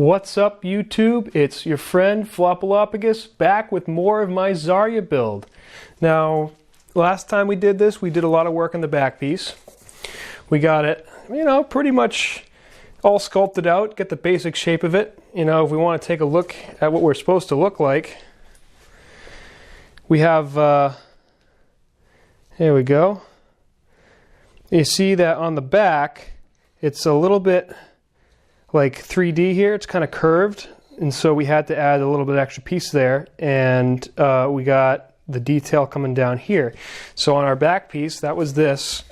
What's up, YouTube? It's your friend Flopolopagus back with more of my Zarya build. Now, last time we did this, we did a lot of work on the back piece. We got it, pretty much all sculpted out, get the basic shape of it. If we want to take a look at what we're supposed to look like, we have, here we go. You see that on the back, it's a little bit like 3D here. It's kind of curved, and so we had to add a little bit extra piece there, and we got the detail coming down here. So on our back piece, that was this.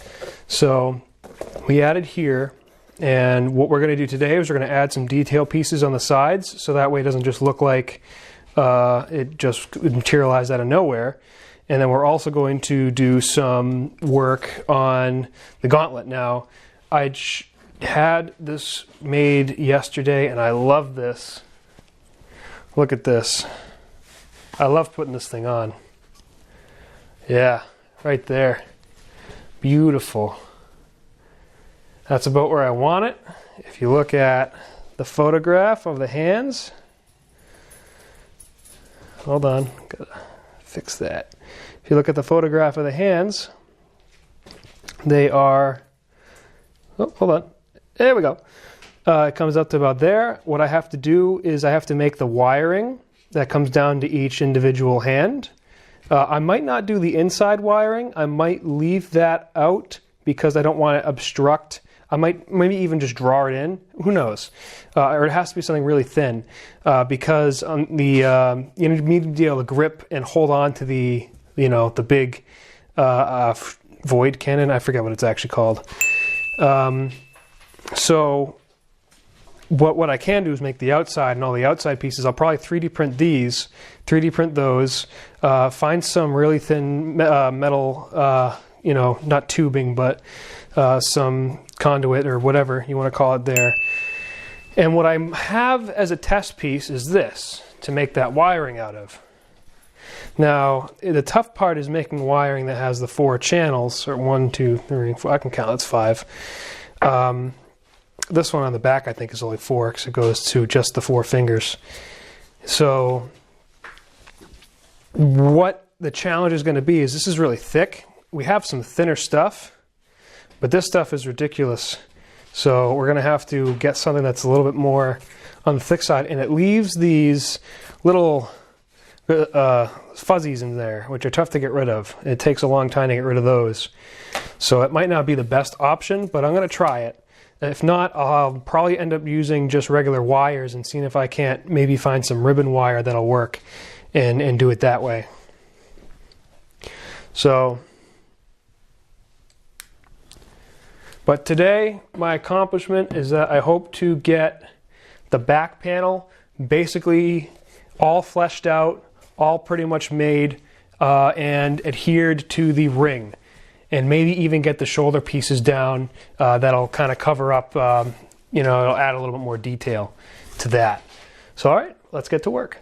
So we added here, and what we're going to do today is we're going to add some detail pieces on the sides, so that way it doesn't just look like it just materialized out of nowhere. And then we're also going to do some work on the gauntlet. Now, I had this made yesterday, and I love this. Look at this. I love putting this thing on. Yeah, right there. Beautiful. That's about where I want it. If you look at the photograph of the hands, hold on, gotta fix that. If you look at the photograph of the hands, they are, oh, hold on. There we go. It comes up to about there. What I have to do is I have to make the wiring that comes down to each individual hand. I might not do the inside wiring. I might leave that out because I don't want to obstruct. I might maybe even just draw it in. Who knows? Or it has to be something really thin because on the you need to be able to grip and hold on to the the big void cannon. I forget what it's actually called. So what I can do is make the outside and all the outside pieces. I'll probably 3D print these, 3D print those, find some really thin metal, not tubing, but some conduit or whatever you want to call it there. And what I have as a test piece is this, to make that wiring out of. Now, the tough part is making wiring that has the 4 channels, or 1, 2, 3, 4, I can count, that's 5. This one on the back I think is only 4 because it goes to just the 4 fingers. So what the challenge is going to be is this is really thick. We have some thinner stuff, but this stuff is ridiculous. So we're going to have to get something that's a little bit more on the thick side, and it leaves these little fuzzies in there, which are tough to get rid of. It takes a long time to get rid of those. So it might not be the best option, but I'm going to try it. If not, I'll probably end up using just regular wires and seeing if I can't maybe find some ribbon wire that'll work and do it that way. So, but today my accomplishment is that I hope to get the back panel basically all fleshed out, all pretty much made and adhered to the ring. And maybe even get the shoulder pieces down. That'll kind of cover up, it'll add a little bit more detail to that. So all right, let's get to work.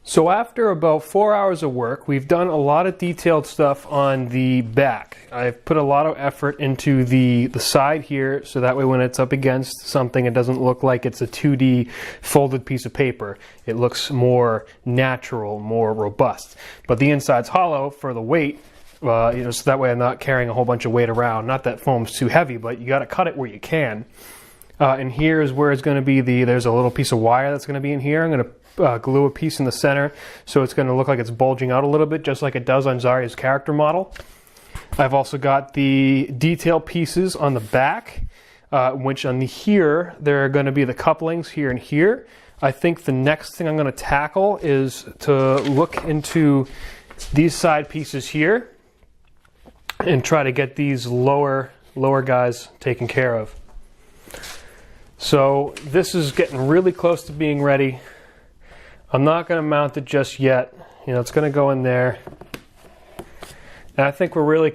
So after about 4 hours of work, we've done a lot of detailed stuff on the back. I've put a lot of effort into the side here, so that way when it's up against something, it doesn't look like it's a 2D folded piece of paper. It looks more natural, more robust. But the inside's hollow for the weight, so that way I'm not carrying a whole bunch of weight around. Not that foam's too heavy, but you got to cut it where you can. And here is where it's going to be there's a little piece of wire that's going to be in here. I'm going to glue a piece in the center so it's going to look like it's bulging out a little bit, just like it does on Zarya's character model. I've also got the detail pieces on the back, which on here there are going to be the couplings here and here. I think the next thing I'm going to tackle is to look into these side pieces here and try to get these lower guys taken care of. So this is getting really close to being ready. I'm not going to mount it just yet. It's going to go in there. And I think we're really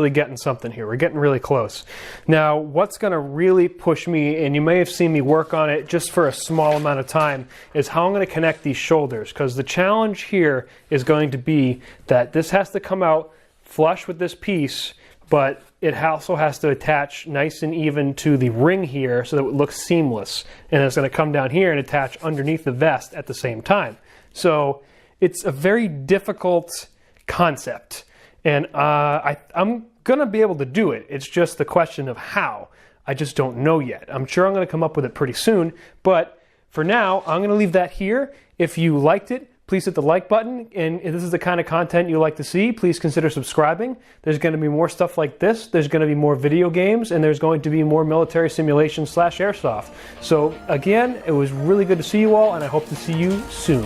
getting something here. We're getting really close. Now, what's going to really push me, and you may have seen me work on it just for a small amount of time, is how I'm going to connect these shoulders. Because the challenge here is going to be that this has to come out flush with this piece, but it also has to attach nice and even to the ring here so that it looks seamless. And it's going to come down here and attach underneath the vest at the same time. So it's a very difficult concept. And I'm going to be able to do it. It's just the question of how. I just don't know yet. I'm sure I'm going to come up with it pretty soon. But for now, I'm going to leave that here. If you liked it, please hit the like button. And if this is the kind of content you like to see, please consider subscribing. There's going to be more stuff like this. There's going to be more video games, and there's going to be more military simulation / airsoft. So again, it was really good to see you all, and I hope to see you soon.